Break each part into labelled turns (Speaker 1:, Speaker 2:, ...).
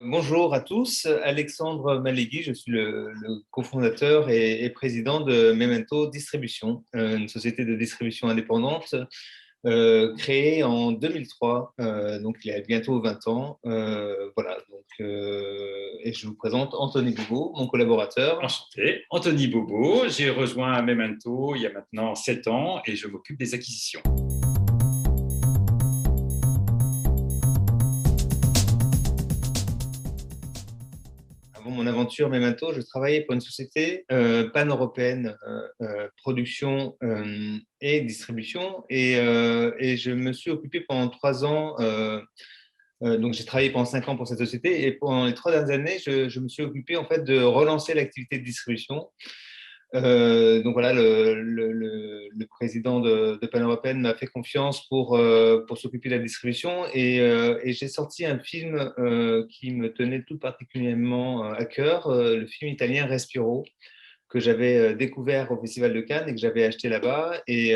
Speaker 1: Bonjour à tous, Alexandre Malégui, je suis le cofondateur et président de Memento Distribution, une société de distribution indépendante créée en 2003, donc il y a bientôt 20 ans. Voilà, et je vous présente Anthony Boubou, mon collaborateur.
Speaker 2: Enchanté, Anthony Bobo. J'ai rejoint Memento il y a maintenant 7 ans et je m'occupe des acquisitions.
Speaker 1: Avant mon aventure Memento, je travaillais pour une société pan-européenne, production et distribution. Et je me suis occupé pendant 3 ans, donc j'ai travaillé pendant 5 ans pour cette société. Et pendant les 3 dernières années, je me suis occupé en fait de relancer l'activité de distribution. Donc voilà, le président de Pan Européenne m'a fait confiance pour s'occuper de la distribution et j'ai sorti un film qui me tenait tout particulièrement à cœur, le film italien Respiro, que j'avais découvert au Festival de Cannes et que j'avais acheté là-bas. Et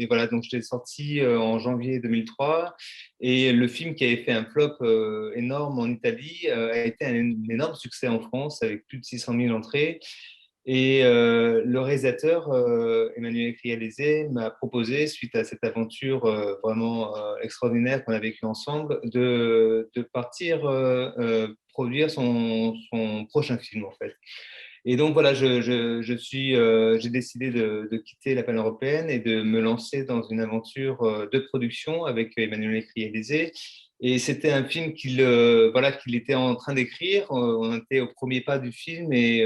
Speaker 1: voilà, donc je l'ai sorti en janvier 2003. Et le film qui avait fait un flop énorme en Italie a été un énorme succès en France avec plus de 600 000 entrées. Et le réalisateur, Emmanuel Crialese, m'a proposé, suite à cette aventure vraiment extraordinaire qu'on a vécue ensemble, de partir produire son prochain film, en fait. Et donc voilà, j'ai décidé de quitter la Pan-Européenne et de me lancer dans une aventure de production avec Emmanuel Crialese. Et c'était un film qu'il était en train d'écrire. On était au premier pas du film et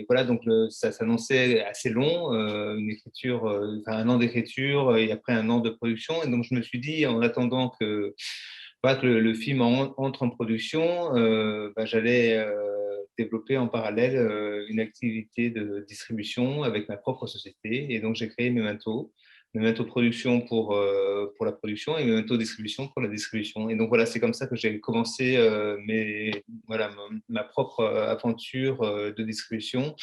Speaker 1: voilà, donc ça s'annonçait assez long, une écriture, enfin, un an d'écriture et après un an de production. Et donc je me suis dit, en attendant que le film entre en production, j'allais développer en parallèle une activité de distribution avec ma propre société. Et donc j'ai créé Memento Production pour la production et Memento Distribution pour la distribution. Et donc voilà, c'est comme ça que j'ai commencé ma propre aventure de distribution.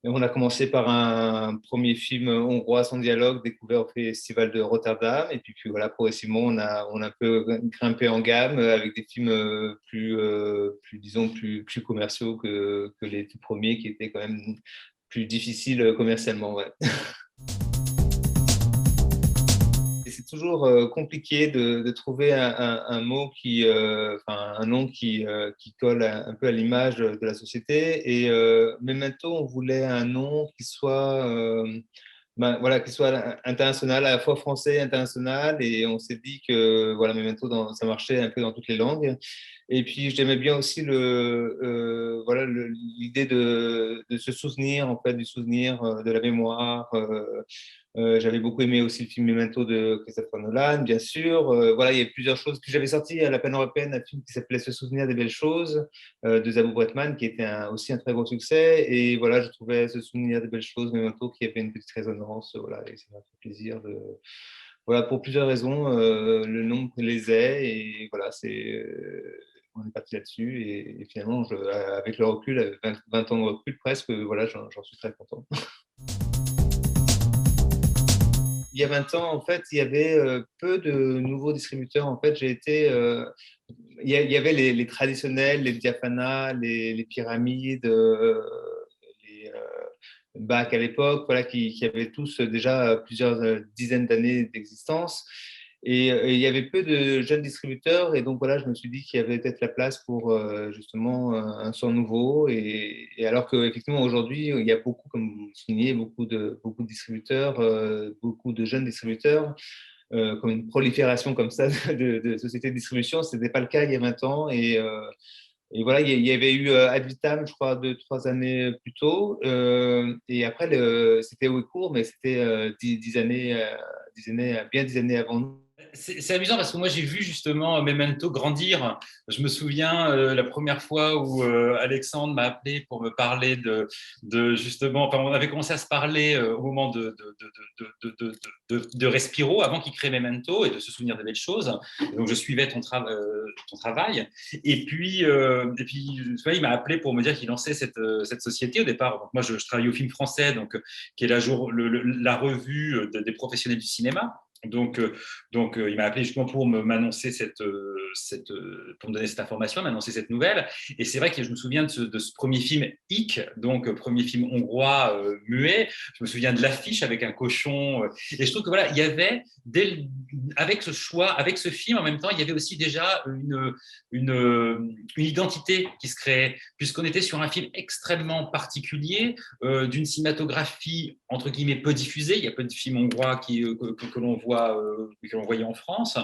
Speaker 1: Et on a commencé par un premier film hongrois sans dialogue découvert au Festival de Rotterdam. Et puis voilà, progressivement, on a un peu grimpé en gamme avec des films plus commerciaux que les tout premiers qui étaient quand même plus difficiles commercialement. Ouais. C'est toujours compliqué de trouver un mot un nom qui colle un peu à l'image de la société. Et Memento, on voulait un nom qui soit, voilà, qui soit international, à la fois français et international. Et on s'est dit que voilà, Memento, ça marchait un peu dans toutes les langues. Et puis j'aimais bien aussi l'idée de se souvenir en fait du souvenir, de la mémoire. J'avais beaucoup aimé aussi le film Memento de Christopher Nolan, bien sûr. Voilà, il y a plusieurs choses. Puis j'avais sorti à la peine européenne un film qui s'appelait Se souvenir des belles choses de Zabou Bretman, qui était aussi un très gros succès. Et voilà, je trouvais Se souvenir des belles choses, Memento, qui avait une petite résonance. Voilà, et ça m'a fait plaisir de. Voilà, pour plusieurs raisons, le nom plaisait et voilà, on est parti là-dessus et finalement, avec le recul, avec 20 ans de recul presque, voilà, j'en suis très content. Il y a 20 ans, en fait, il y avait peu de nouveaux distributeurs. En fait, il y avait les traditionnels, les Diafana, les pyramides, les BAC à l'époque, voilà, qui avaient tous déjà plusieurs dizaines d'années d'existence. Et il y avait peu de jeunes distributeurs. Et donc, voilà, je me suis dit qu'il y avait peut-être la place pour justement un sang nouveau. Et alors qu'effectivement, aujourd'hui, il y a beaucoup, comme vous le soulignez, beaucoup de distributeurs, beaucoup de jeunes distributeurs, comme une prolifération comme ça de sociétés de distribution. Ce n'était pas le cas il y a 20 ans. Et voilà, il y avait eu Advitam, je crois, 2, 3 années plus tôt. Et après, c'était Wecourt, mais c'était 10 années, bien 10 années avant nous.
Speaker 2: C'est amusant parce que moi j'ai vu justement Memento grandir. Je me souviens la première fois où Alexandre m'a appelé pour me parler de justement, enfin on avait commencé à se parler au moment de Respiro avant qu'il crée Memento et de se souvenir des belles choses. Et donc je suivais ton travail. Et puis tu vois, il m'a appelé pour me dire qu'il lançait cette société au départ. Donc, moi je travaille au film français, donc qui est la revue des professionnels du cinéma. Donc, il m'a appelé justement pour m'annoncer pour me donner cette information, m'annoncer cette nouvelle. Et c'est vrai que je me souviens de ce premier film Hic, donc premier film hongrois muet. Je me souviens de l'affiche avec un cochon. Et je trouve que voilà, il y avait avec ce choix, avec ce film en même temps, il y avait aussi déjà une identité qui se créait, puisqu'on était sur un film extrêmement particulier, d'une cinématographie entre guillemets peu diffusée. Il y a peu de films hongrois que l'on voyait en France.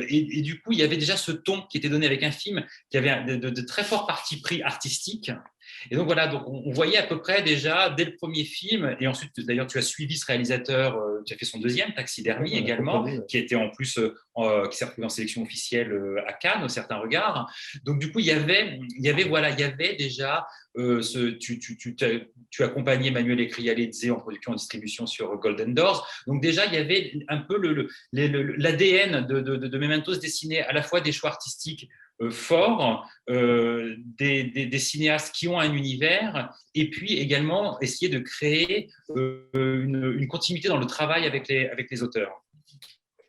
Speaker 2: Et du coup, il y avait déjà ce ton qui était donné avec un film qui avait de très forts partis pris artistiques. Et donc voilà, donc on voyait à peu près déjà dès le premier film, et ensuite d'ailleurs tu as suivi ce réalisateur, tu as fait son deuxième, Taxidermie également, qui était en plus, qui s'est retrouvé en sélection officielle à Cannes, au certain regard. Donc du coup, il y avait déjà tu accompagnais Manuel Ecrialedze en production et en distribution sur Golden Doors. Donc déjà, il y avait un peu l'ADN de Memento se dessinait à la fois des choix artistiques forts, des cinéastes qui ont un univers, et puis également essayer de créer une continuité dans le travail avec les auteurs.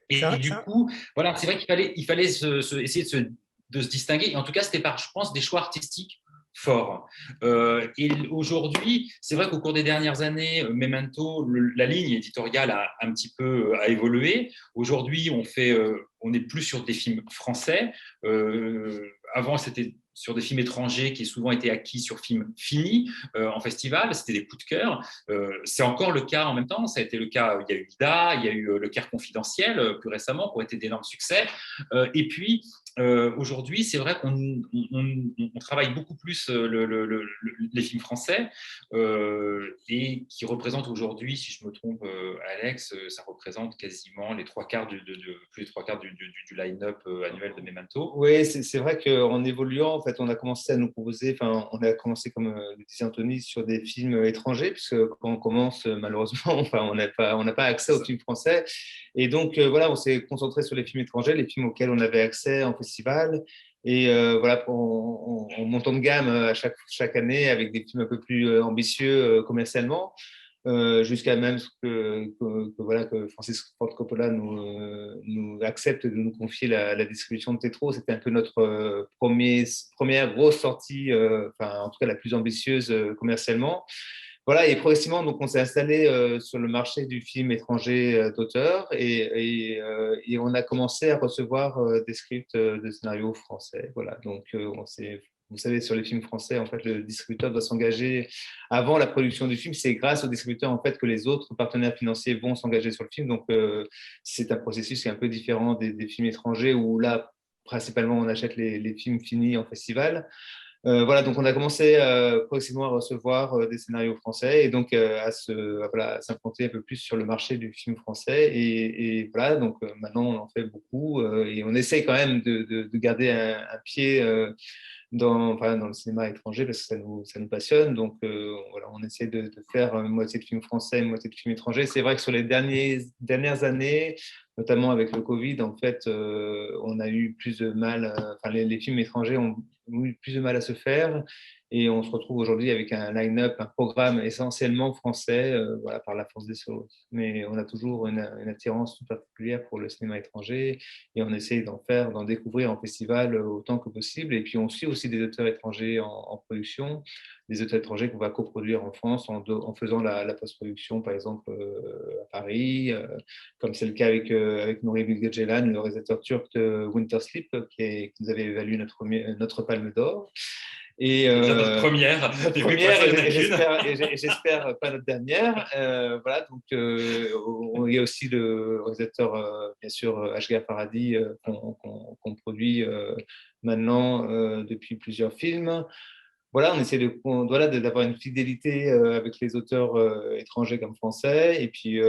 Speaker 2: Et du coup, voilà, c'est vrai qu'il fallait essayer de se distinguer. Et en tout cas, c'était je pense, des choix artistiques forts. Et aujourd'hui, c'est vrai qu'au cours des dernières années, Memento, la ligne éditoriale a un petit peu évolué. Aujourd'hui, on n'est plus sur des films français. Avant, c'était sur des films étrangers qui souvent étaient acquis sur films finis en festival, c'était des coups de cœur. C'est encore le cas en même temps, ça a été le cas, il y a eu Ida, il y a eu Le Caire confidentiel plus récemment, qui ont été d'énormes succès. Et puis, aujourd'hui, c'est vrai qu'on travaille beaucoup plus les films français et qui représentent aujourd'hui, si je me trompe, Alex, ça représente quasiment les plus des trois quarts du line-up annuel de Memento.
Speaker 1: Oui, c'est vrai qu'en évoluant, en fait, on a commencé à nous proposer, enfin, on a commencé, comme le disait Anthony, sur des films étrangers, puisque quand on commence, malheureusement, enfin, on n'a pas accès aux films français. Et donc, voilà, on s'est concentré sur les films étrangers, les films auxquels on avait accès en festival. Et voilà, en montant de gamme à chaque année avec des films un peu plus ambitieux commercialement. Jusqu'à même voilà, que Francis Ford Coppola nous accepte de nous confier la distribution de Tétro. C'était un peu notre première grosse sortie, enfin, en tout cas la plus ambitieuse commercialement. Voilà, et progressivement, donc, on s'est installé sur le marché du film étranger d'auteur et on a commencé à recevoir des scripts de scénarios français. Voilà, donc vous savez, sur les films français, en fait, le distributeur doit s'engager avant la production du film. C'est grâce au distributeur, en fait, que les autres partenaires financiers vont s'engager sur le film. Donc, c'est un processus qui est un peu différent des films étrangers où là, principalement, on achète les films finis en festival. Voilà, donc on a commencé progressivement à recevoir des scénarios français et donc à s'implanter un peu plus sur le marché du film français. Et voilà, donc maintenant on en fait beaucoup et on essaye quand même de garder un pied dans le cinéma étranger parce que ça nous passionne. Donc voilà, on essaie de faire une moitié de films français, une moitié de films étrangers. C'est vrai que sur les dernières années, notamment avec le Covid, en fait, on a eu plus de mal, enfin les films étrangers ont eu plus de mal à se faire et on se retrouve aujourd'hui avec un line-up, un programme essentiellement français, voilà, par la force des choses. Mais on a toujours une attirance toute particulière pour le cinéma étranger et on essaie d'en découvrir en festival autant que possible. Et puis on suit aussi des auteurs étrangers en production, des auteurs étrangers qu'on va coproduire en France en faisant la post-production, par exemple à Paris, comme c'est le cas avec Nuri Bilge Ceylan, le réalisateur turc de Winter Sleep, qui nous avait valu notre Palme d'Or.
Speaker 2: Et notre première,
Speaker 1: et j'espère pas notre dernière. Voilà, donc il y a aussi le réalisateur, bien sûr, Ashghar Farhadi, qu'on produit maintenant depuis plusieurs films. Voilà, on essaie d'avoir une fidélité avec les auteurs étrangers comme français, et puis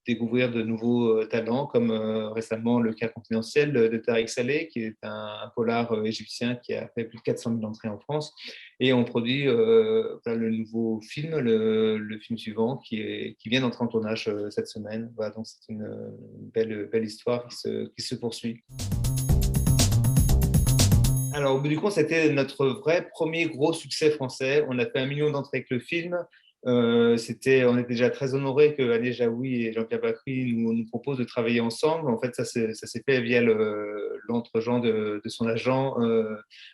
Speaker 1: découvrir de nouveaux talents, comme récemment Le Cas confidentiel de Tariq Saleh, qui est un polar égyptien qui a fait plus de 400 000 entrées en France. Et on produit le nouveau film, le film suivant, qui vient d'entrer en tournage cette semaine. Voilà, donc c'est une belle histoire qui se poursuit. Alors, au bout du compte, c'était notre vrai premier gros succès français. On a fait 1 million d'entrées avec le film. On était déjà très honorés que Agnès Jaoui et Jean-Pierre Bacry nous proposent de travailler ensemble. En fait, ça s'est fait via l'entregent de son agent,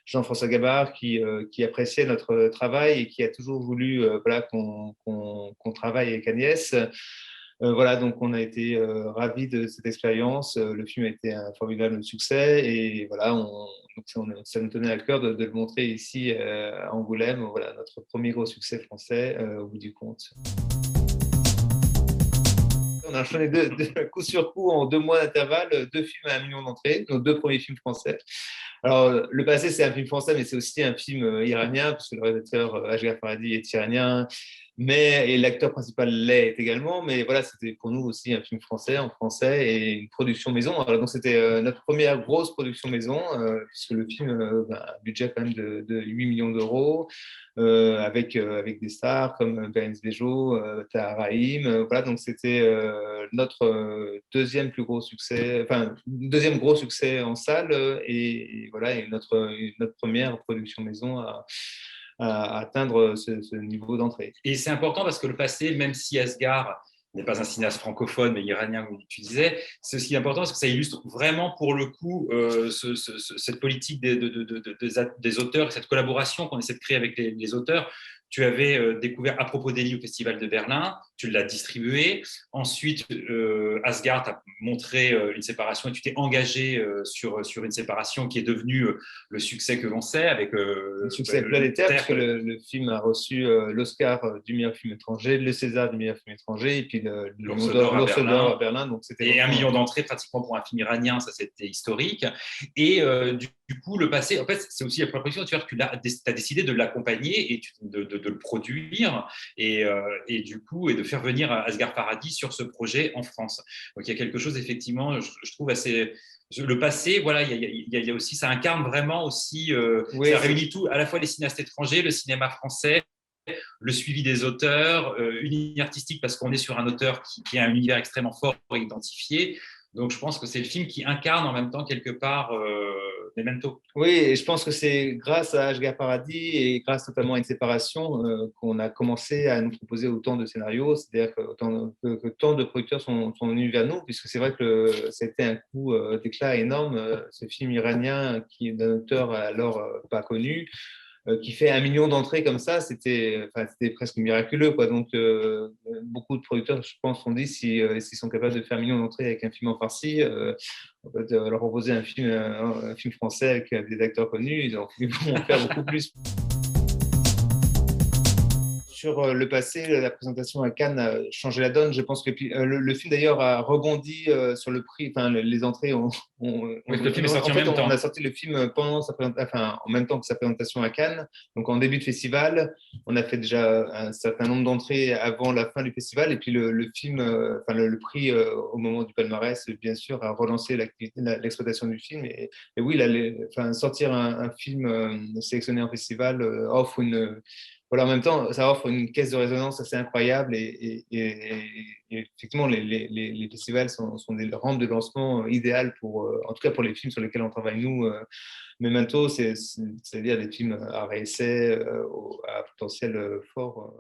Speaker 1: Jean-François Gabard, qui appréciait notre travail et qui a toujours voulu voilà, qu'on travaille avec Agnès. Voilà, donc on a été ravis de cette expérience. Le film a été un formidable succès et voilà, ça nous tenait à cœur de le montrer ici à Angoulême. Voilà, notre premier gros succès français au bout du compte. On a enchaîné coup sur coup en 2 mois d'intervalle, 2 films à 1 million d'entrées, nos 2 premiers films français. Alors, Le Passé, c'est un film français, mais c'est aussi un film iranien, parce que le réalisateur Asghar Farhadi est iranien, et l'acteur principal l'est également. Mais voilà, c'était pour nous aussi un film français, en français, et une production maison. Alors, donc, c'était notre première grosse production maison, puisque le film a un budget quand même de 8 millions d'euros. Avec des stars comme Bérénice Bejo, Tahar Rahim. Voilà, donc c'était notre deuxième plus gros succès, enfin, deuxième gros succès en salle et voilà, et notre première production maison à atteindre ce niveau d'entrée.
Speaker 2: Et c'est important parce que Le Passé, même si Asghar n'est pas un cinéaste francophone, mais iranien, comme tu disais, c'est aussi important parce que ça illustre vraiment, pour le coup, cette politique des auteurs, cette collaboration qu'on essaie de créer avec les auteurs. Tu avais découvert À propos d'Elie au Festival de Berlin, tu l'as distribué. Ensuite, Asghar t'a montré une séparation et tu t'es engagé sur une séparation qui est devenue le succès que l'on sait. Avec,
Speaker 1: le succès planétaire, parce que le film a reçu l'Oscar du meilleur film étranger, le César du meilleur film étranger, et puis
Speaker 2: l'Ours d'or
Speaker 1: à Berlin. Donc
Speaker 2: et 1 million d'entrées pratiquement pour un film iranien, ça c'était historique. Et du coup, Le Passé, en fait, c'est aussi la première production, tu as décidé de l'accompagner et de le produire et du coup, et de faire venir Asghar Farhadi sur ce projet en France. Donc il y a quelque chose, effectivement, je trouve assez. Le Passé, voilà, il y a aussi, ça incarne vraiment aussi,
Speaker 1: oui,
Speaker 2: ça réunit tout, à la fois les cinéastes étrangers, le cinéma français, le suivi des auteurs, une ligne artistique parce qu'on est sur un auteur qui a un univers extrêmement fort et identifié. Donc je pense que c'est le film qui incarne en même temps quelque part Memento.
Speaker 1: Oui, et je pense que c'est grâce à Asghar Farhadi et grâce notamment à une séparation qu'on a commencé à nous proposer autant de scénarios, c'est-à-dire que tant de producteurs sont venus vers nous, puisque c'est vrai que c'était un coup d'éclat énorme, ce film iranien qui est d'un auteur alors pas connu, qui fait 1 million d'entrées comme ça, c'était presque miraculeux, quoi. Donc, beaucoup de producteurs, je pense, ont dit s'ils sont capables de faire 1 million d'entrées avec un film en farci, en fait, leur proposer un film français avec des acteurs connus, ils vont en faire beaucoup plus. Sur Le Passé, la présentation à Cannes a changé la donne. Je pense que le film d'ailleurs a rebondi sur le prix. Enfin, les entrées
Speaker 2: oui, le film est sorti en même temps.
Speaker 1: On a sorti le film pendant en même temps que sa présentation à Cannes. Donc en début de festival, on a fait déjà un certain nombre d'entrées avant la fin du festival. Et puis le film, le prix au moment du palmarès, bien sûr, a relancé l'exploitation du film. Et oui, sortir un film sélectionné en festival offre une voilà, en même temps, ça offre une caisse de résonance assez incroyable et effectivement, les festivals sont des rampes de lancement idéales en tout cas pour les films sur lesquels on travaille nous. Memento, c'est-à-dire des films à réessai, à potentiel fort.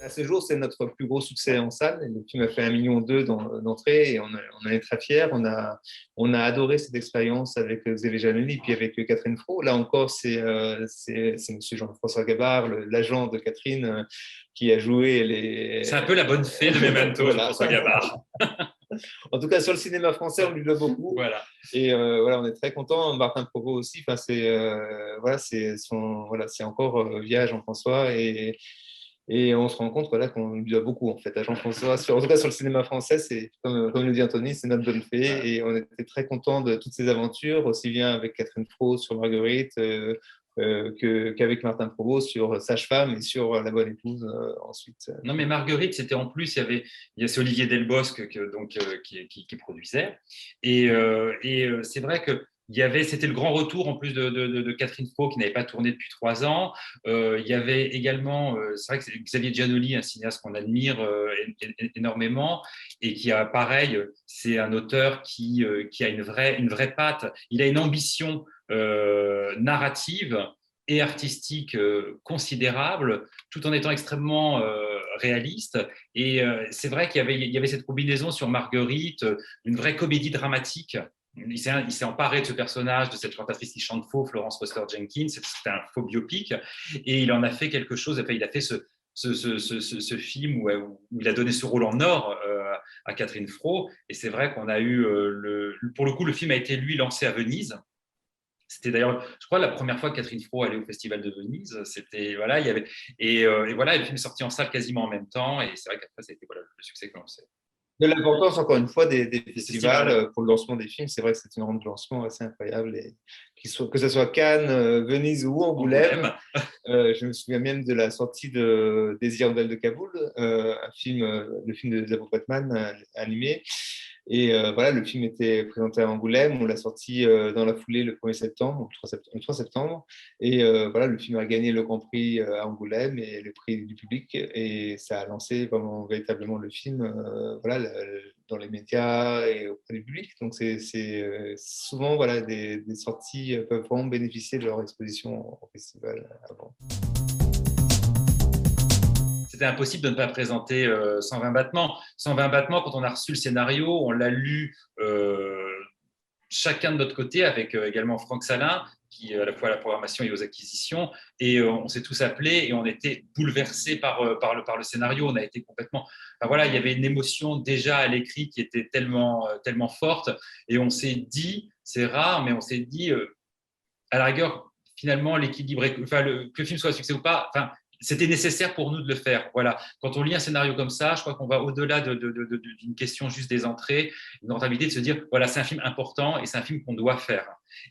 Speaker 1: À ce jour, c'est notre plus gros succès en salle. Le film a fait 1,2 million d'entrées et on en est très fiers. On a adoré cette expérience avec Xavier Janoni puis avec Catherine Fro. Là encore, c'est M. Jean-François Gabard, l'agent de Catherine, qui a joué les.
Speaker 2: C'est un peu la bonne fée de Memento, voilà. Jean-François Gabard.
Speaker 1: En tout cas, sur le cinéma français, on lui doit beaucoup.
Speaker 2: Voilà.
Speaker 1: Et on est très contents. Martin Provost aussi. Enfin, c'est encore via Jean-François et on se rend compte qu'on lui doit beaucoup en fait à Jean-François. En tout cas, sur le cinéma français, c'est comme le dit Anthony, c'est notre bonne fée. Et on était très contents de toutes ces aventures, aussi bien avec Catherine Fro sur Marguerite qu'avec Martin Provost sur Sage-Femme et sur La Bonne Épouse ensuite.
Speaker 2: Non, mais Marguerite, c'était en plus, il y a Olivier Delbosque qui produisait. Et c'est vrai que c'était le grand retour en plus de Catherine Fro qui n'avait pas tourné depuis 3 ans. Il y avait également, c'est vrai que Xavier Giannoli, un cinéaste qu'on admire énormément et qui a pareil, c'est un auteur qui a une vraie patte. Il a une ambition narrative et artistique considérable, tout en étant extrêmement réaliste. Et c'est vrai qu'il y avait cette combinaison sur Marguerite, une vraie comédie dramatique. Il s'est emparé de ce personnage, de cette cantatrice qui chante faux, Florence Foster Jenkins. C'était un faux biopic. Et il en a fait quelque chose. Enfin, il a fait ce film où il a donné ce rôle en or à Catherine Fro. Et c'est vrai qu'on a eu, pour le coup, le film a été, lui, lancé à Venise. C'était d'ailleurs, je crois, la première fois que Catherine Fro allait au Festival de Venise. C'était, voilà, il y avait, et voilà, le film est sorti en salle quasiment en même temps. Et c'est vrai qu'après, c'était voilà, le succès que l'on sait.
Speaker 1: De l'importance, encore une fois, des festivals
Speaker 2: Festival.
Speaker 1: pour le lancement des films. C'est vrai que c'est une ronde de lancement assez incroyable. Et que ce soit Cannes, Venise ou Angoulême.
Speaker 2: Angoulême.
Speaker 1: Je me souviens même de la sortie de Désir de Kaboul, un film, le film de Zabou Batman animé. Et voilà, le film était présenté à Angoulême. On l'a sorti dans la foulée le 1er septembre, le 3 septembre. Et voilà, le film a gagné le Grand Prix à Angoulême et le prix du public. Et ça a lancé vraiment véritablement le film voilà, dans les médias et auprès du public. Donc, c'est souvent voilà, des sorties peuvent vraiment bénéficier de leur exposition au festival avant.
Speaker 2: C'était impossible de ne pas présenter 120 battements. 120 battements, quand on a reçu le scénario, on l'a lu chacun de notre côté, avec également Franck Salin, qui à la fois à la programmation et aux acquisitions. Et on s'est tous appelés et on était bouleversés par le scénario. On a été complètement. Enfin, voilà, il y avait une émotion déjà à l'écrit qui était tellement forte. Et on s'est dit, c'est rare, mais on s'est dit, à la rigueur, finalement, l'équilibre, enfin, que le film soit un succès ou pas, enfin, c'était nécessaire pour nous de le faire. Voilà. Quand on lit un scénario comme ça, je crois qu'on va au-delà d'une question juste des entrées, une rentabilité de se dire, voilà, c'est un film important et c'est un film qu'on doit faire.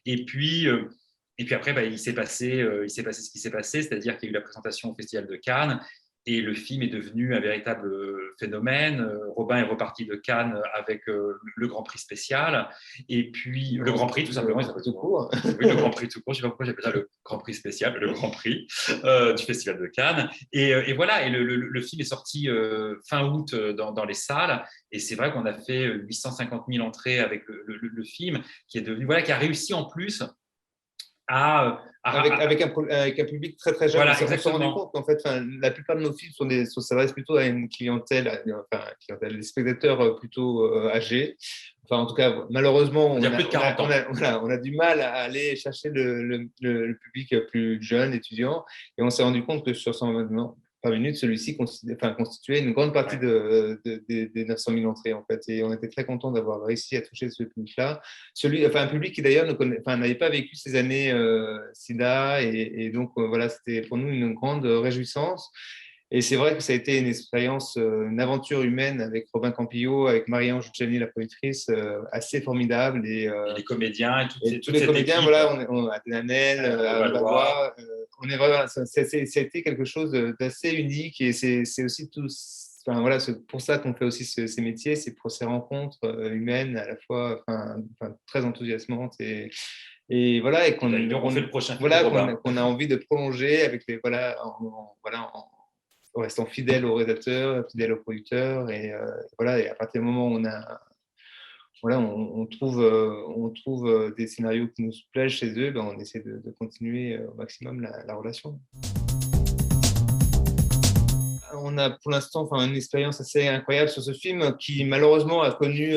Speaker 2: Et puis, et puis après, bah, il s'est passé ce qui s'est passé, c'est-à-dire qu'il y a eu la présentation au Festival de Cannes. Et le film est devenu un véritable phénomène. Robin est reparti de Cannes avec le Grand Prix spécial. Et puis, le Grand Prix, tout simplement.
Speaker 1: Tout court.
Speaker 2: Oui, le Grand Prix tout court. Je ne sais pas pourquoi j'appelle ça le Grand Prix spécial, le Grand Prix du Festival de Cannes. Et voilà, et le film est sorti fin août dans les salles. Et c'est vrai qu'on a fait 850 000 entrées avec le film, qui est devenu, voilà, qui a réussi en plus
Speaker 1: avec un public très très jeune.
Speaker 2: Voilà,
Speaker 1: On s'est rendu
Speaker 2: exactement.
Speaker 1: compte qu'en fait, la plupart de nos films s'adressent plutôt à une clientèle, des spectateurs plutôt âgés. Enfin, en tout cas, malheureusement,
Speaker 2: Il y a plus de 40 ans.
Speaker 1: Voilà, on a du mal à aller chercher le public plus jeune, étudiant. Et on s'est rendu compte que sur 120 par minute, celui-ci constituait une grande partie des 900 000 entrées, en fait. Et on était très contents d'avoir réussi à toucher ce public-là. Un public qui, d'ailleurs, n'avait pas vécu ces années SIDA. Et donc, voilà, c'était pour nous une grande réjouissance. Et c'est vrai que ça a été une expérience, une aventure humaine avec Robin Campillo, avec Marie-Ange Tchani, la productrice, assez formidable.
Speaker 2: Et les comédiens et
Speaker 1: tous les comédiens,
Speaker 2: équipe,
Speaker 1: voilà, on a Nanel,
Speaker 2: Valois.
Speaker 1: On est vraiment, ça a été quelque chose d'assez unique et c'est aussi tout. Enfin, voilà, c'est pour ça qu'on fait aussi ces métiers, c'est pour ces rencontres humaines à la fois très enthousiasmantes et voilà et qu'on
Speaker 2: fait le prochain film
Speaker 1: voilà,
Speaker 2: de Robin.
Speaker 1: qu'on a envie de prolonger avec les voilà en restant fidèle au réalisateur, fidèle au producteur et voilà et à partir du moment où voilà, on trouve des scénarios qui nous plaisent chez eux, ben on essaie de continuer au maximum la relation. On a pour l'instant une expérience assez incroyable sur ce film qui malheureusement a connu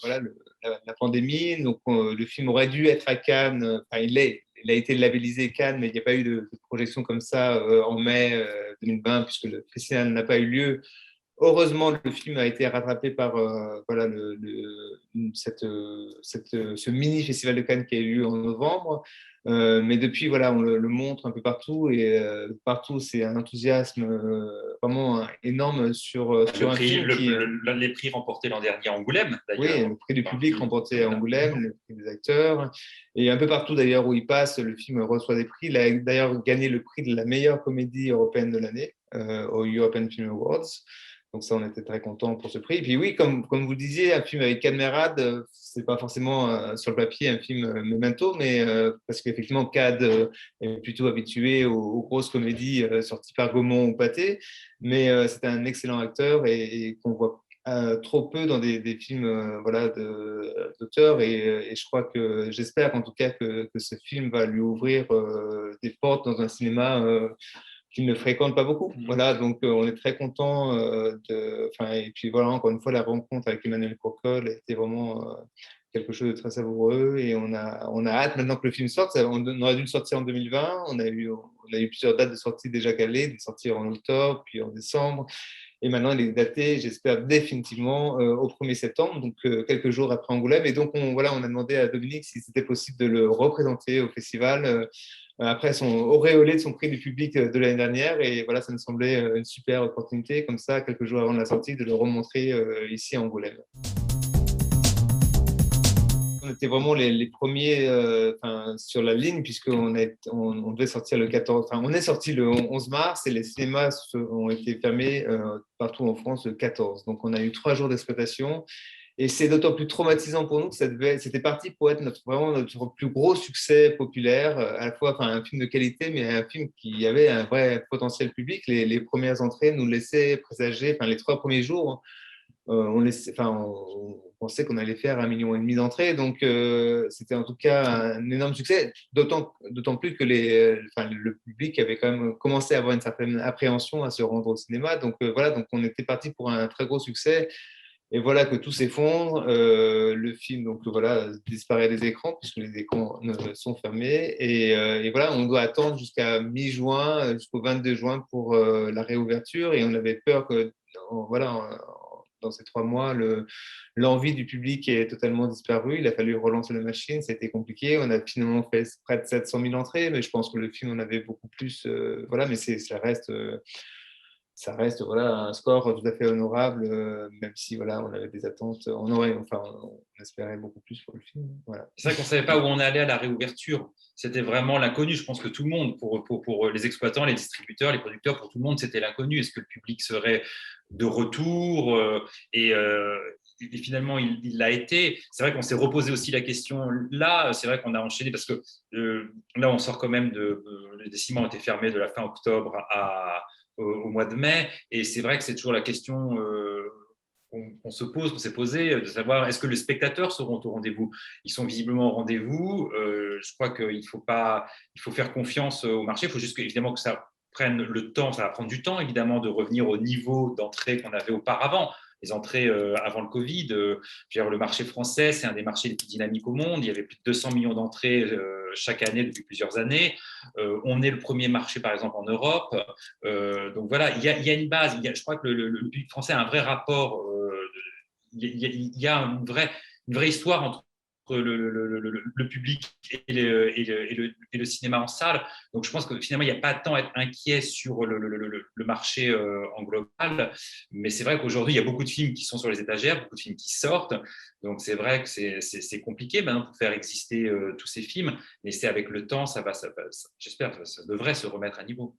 Speaker 1: voilà, la pandémie. Donc le film aurait dû être à Cannes, il a été labellisé Cannes, mais il n'y a pas eu de projection comme ça en mai 2020 puisque le festival n'a pas eu lieu. Heureusement, le film a été rattrapé par voilà, ce mini-festival de Cannes qui a eu lieu en novembre. Mais depuis, voilà, on le montre un peu partout et partout, c'est un enthousiasme vraiment énorme sur un film qui…
Speaker 2: Les prix remportés l'an dernier à Angoulême, d'ailleurs.
Speaker 1: Oui, le prix du public remporté à Angoulême, le prix des acteurs. Et un peu partout, d'ailleurs, où il passe, le film reçoit des prix. Il a d'ailleurs gagné le prix de la meilleure comédie européenne de l'année aux European Film Awards. Donc ça, on était très contents pour ce prix. Et puis oui, comme vous disiez, un film avec Cad, c'est pas forcément sur le papier un film Memento, mais parce qu'effectivement, Cad est plutôt habitué aux grosses comédies sorties par Gaumont ou Pathé, mais c'est un excellent acteur et qu'on voit trop peu dans des films voilà, d'auteurs et je crois que j'espère en tout cas que ce film va lui ouvrir des portes dans un cinéma qu'il ne fréquente pas beaucoup. Voilà, donc on est très content et puis voilà, encore une fois, la rencontre avec Emmanuel Courcol était vraiment quelque chose de très savoureux et on a hâte maintenant que le film sorte. On aurait dû le sortir en 2020, on a eu plusieurs dates de sortie déjà calées, de sortir en octobre, puis en décembre. Et maintenant, il est daté, j'espère, définitivement au 1er septembre, donc quelques jours après Angoulême. Et donc, on a demandé à Dominique si c'était possible de le représenter au festival après son auréolé de son prix du public de l'année dernière. Et voilà, ça me semblait une super opportunité, comme ça, quelques jours avant la sortie, de le remontrer ici à Angoulême. On était vraiment les premiers sur la ligne, puisqu'on on devait sortir le 14, on est sorti le 11 mars et les cinémas ont été fermés partout en France le 14. Donc, on a eu 3 jours d'exploitation. Et c'est d'autant plus traumatisant pour nous que c'était parti pour être vraiment notre plus gros succès populaire, à la fois un film de qualité, mais un film qui avait un vrai potentiel public. Les premières entrées nous laissaient présager, les 3 premiers jours, on pensait qu'on allait faire 1,5 million d'entrées, donc c'était en tout cas un énorme succès, d'autant plus que le public avait quand même commencé à avoir une certaine appréhension à se rendre au cinéma, donc voilà, donc on était parti pour un très gros succès, et voilà que tout s'effondre, le film donc voilà disparaît des écrans puisque les écrans sont fermés, et voilà, on doit attendre jusqu'à mi-juin, jusqu'au 22 juin pour la réouverture, et on avait peur que voilà, dans ces 3 mois, l'envie du public est totalement disparue. Il a fallu relancer la machine, ça a été compliqué. On a finalement fait près de 700 000 entrées, mais je pense que le film en avait beaucoup plus. Voilà, mais ça reste voilà, un score tout à fait honorable, même si voilà, on avait des attentes. On espérait beaucoup plus pour le film. Voilà.
Speaker 2: C'est vrai qu'on ne savait pas où on allait à la réouverture. C'était vraiment l'inconnu. Je pense que tout le monde, pour les exploitants, les distributeurs, les producteurs, pour tout le monde, c'était l'inconnu. Est-ce que le public serait de retour et finalement, il l'a été. C'est vrai qu'on s'est reposé aussi la question là. C'est vrai qu'on a enchaîné parce que là, on sort quand même les ciments ont été fermés de la fin octobre au mois de mai. Et c'est vrai que c'est toujours la question qu'on se pose, qu'on s'est posé, de savoir est-ce que les spectateurs seront au rendez-vous. Ils sont visiblement au rendez-vous. Je crois qu'il faut faire confiance au marché. Il faut juste évidemment que ça prenne le temps. Ça va prendre du temps, évidemment, de revenir au niveau d'entrée qu'on avait auparavant. Les entrées avant le Covid. Le marché français, c'est un des marchés les plus dynamiques au monde. Il y avait plus de 200 millions d'entrées chaque année depuis plusieurs années. On est le premier marché, par exemple, en Europe. Donc voilà, il y a une base. Je crois que le public français a un vrai rapport. Il y a une vraie histoire entre le public et le cinéma en salle. Donc, je pense que finalement, il n'y a pas tant à être inquiet sur le marché en global. Mais c'est vrai qu'aujourd'hui, il y a beaucoup de films qui sont sur les étagères, beaucoup de films qui sortent. Donc, c'est vrai que c'est compliqué maintenant pour faire exister tous ces films. Mais c'est avec le temps, j'espère que ça devrait se remettre à niveau.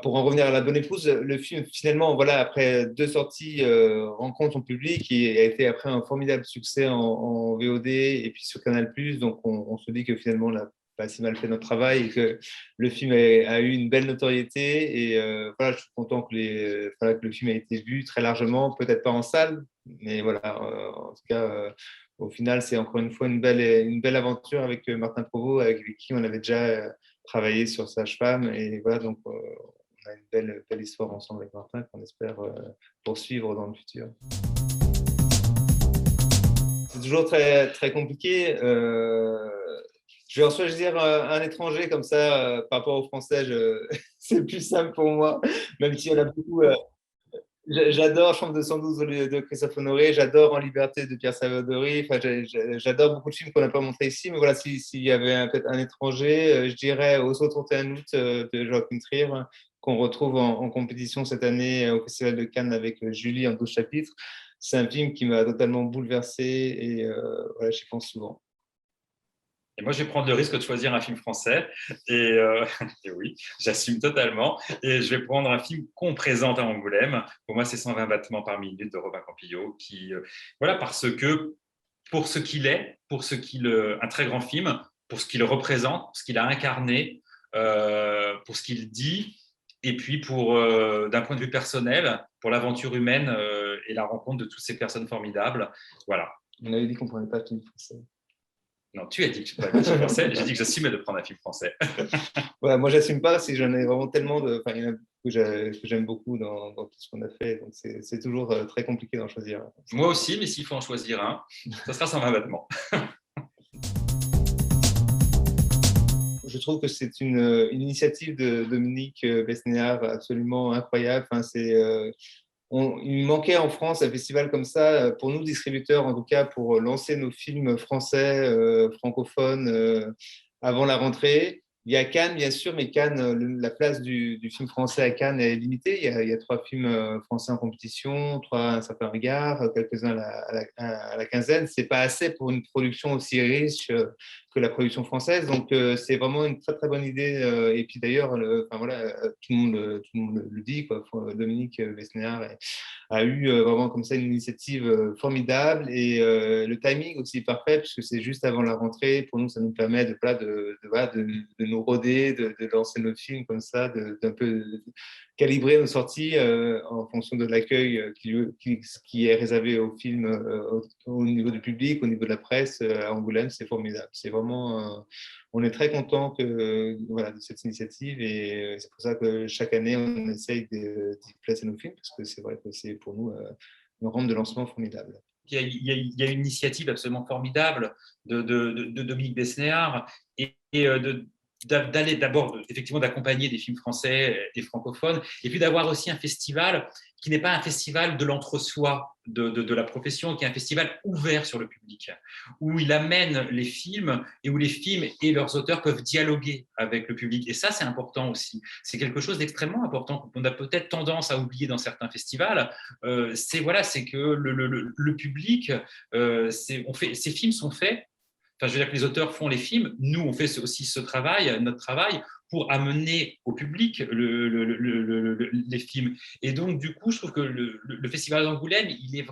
Speaker 1: Pour en revenir à La Bonne Épouse, le film, finalement, voilà, après 2 sorties, rencontre son public et a été après un formidable succès en VOD et puis sur Canal+. Donc, on se dit que finalement, on n'a pas si mal fait notre travail et que le film a eu une belle notoriété. Et voilà, je suis content que le film ait été vu très largement, peut-être pas en salle, mais voilà, en tout cas, au final, c'est encore une fois une belle aventure avec Martin Provost, avec qui on avait déjà travaillé sur Sage-Femme. Et voilà, donc on a une belle histoire ensemble avec Martin qu'on espère poursuivre dans le futur. C'est toujours très, très compliqué. Je vais en choisir un étranger comme ça, par rapport au français, c'est plus simple pour moi, même si on a beaucoup. J'adore Chambre de 112 de Christophe Honoré, j'adore En Liberté de Pierre Salvadori, j'adore beaucoup de films qu'on n'a pas montrés ici, mais voilà, s'il y avait peut-être un étranger, je dirais Au saut 31 août de Joachim Trier, qu'on retrouve en compétition cette année au Festival de Cannes avec Julie en 12 chapitres. C'est un film qui m'a totalement bouleversé et voilà, j'y pense souvent.
Speaker 2: Et moi, je vais prendre le risque de choisir un film français. Et, et oui, j'assume totalement. Et je vais prendre un film qu'on présente à Angoulême. Pour moi, c'est 120 battements par minute de Robin Campillo. Voilà, parce que pour ce qu'il est, un très grand film, pour ce qu'il représente, pour ce qu'il a incarné, pour ce qu'il dit, et puis d'un point de vue personnel, pour l'aventure humaine et la rencontre de toutes ces personnes formidables. Voilà.
Speaker 1: On avait dit qu'on ne prenait pas de film français.
Speaker 2: Non, tu as dit que je prenais un film français. J'ai dit que j'assumais de prendre un film français.
Speaker 1: Voilà, moi, j'assume pas si j'en ai vraiment tellement de. Enfin, il y en a que j'aime beaucoup dans tout ce qu'on a fait. Donc, c'est toujours très compliqué d'en choisir.
Speaker 2: Moi aussi, mais s'il faut en choisir un, ça sera 120 battements.
Speaker 1: Je trouve que c'est une initiative de Dominique Besnéard absolument incroyable. Enfin, il manquait en France un festival comme ça, pour nous distributeurs en tout cas, pour lancer nos films français, francophones, avant la rentrée. Il y a Cannes, bien sûr, mais Cannes, la place du film français à Cannes est limitée. Il y a 3 films français en compétition, 3 à un certain regard, quelques-uns à la quinzaine. C'est pas assez pour une production aussi riche que la production française. Donc, c'est vraiment une très, très bonne idée. Et puis d'ailleurs, enfin, voilà, tout le monde le dit, quoi. Dominique Besnéard a eu vraiment comme ça une initiative formidable et le timing aussi parfait puisque c'est juste avant la rentrée. Pour nous, ça nous permet de nous roder, de lancer nos films comme ça, d'un peu calibrer nos sorties en fonction de l'accueil qui est réservé aux films au niveau du public, au niveau de la presse à Angoulême. C'est formidable. C'est vraiment on est très content voilà, de cette initiative et c'est pour ça que chaque année, on essaye d'y placer nos films parce que c'est vrai que c'est pour nous une rampe de lancement formidable.
Speaker 2: Il y a une initiative absolument formidable de Dominique Besnéard et d'aller d'abord effectivement d'accompagner des films français et francophones et puis d'avoir aussi un festival qui n'est pas un festival de l'entre-soi de la profession, qui est un festival ouvert sur le public, où il amène les films et où les films et leurs auteurs peuvent dialoguer avec le public. Et ça, c'est important aussi. C'est quelque chose d'extrêmement important qu'on a peut-être tendance à oublier dans certains festivals. C'est que le public, ces films sont faits. Enfin, je veux dire que les auteurs font les films. Nous, on fait aussi notre travail, pour amener au public les films. Et donc, du coup, je trouve que le Festival d'Angoulême, il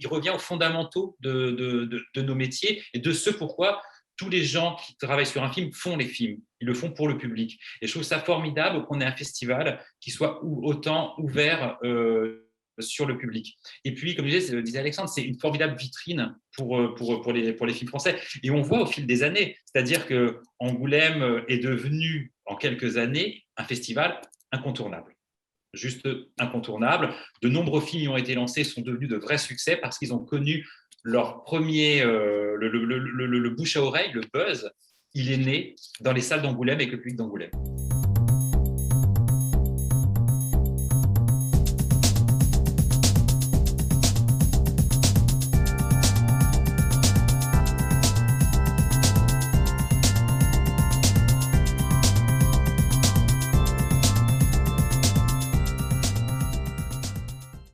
Speaker 2: revient aux fondamentaux de nos métiers et de ce pourquoi tous les gens qui travaillent sur un film font les films. Ils le font pour le public. Et je trouve ça formidable qu'on ait un festival qui soit autant ouvert sur le public. Et puis, comme disait Alexandre, c'est une formidable vitrine pour les films français. Et on voit au fil des années, c'est-à-dire qu'Angoulême est devenu, en quelques années, un festival incontournable. Juste incontournable. De nombreux films ont été lancés, sont devenus de vrais succès parce qu'ils ont connu leur premier, le bouche à oreille, le buzz. Il est né dans les salles d'Angoulême avec le public d'Angoulême.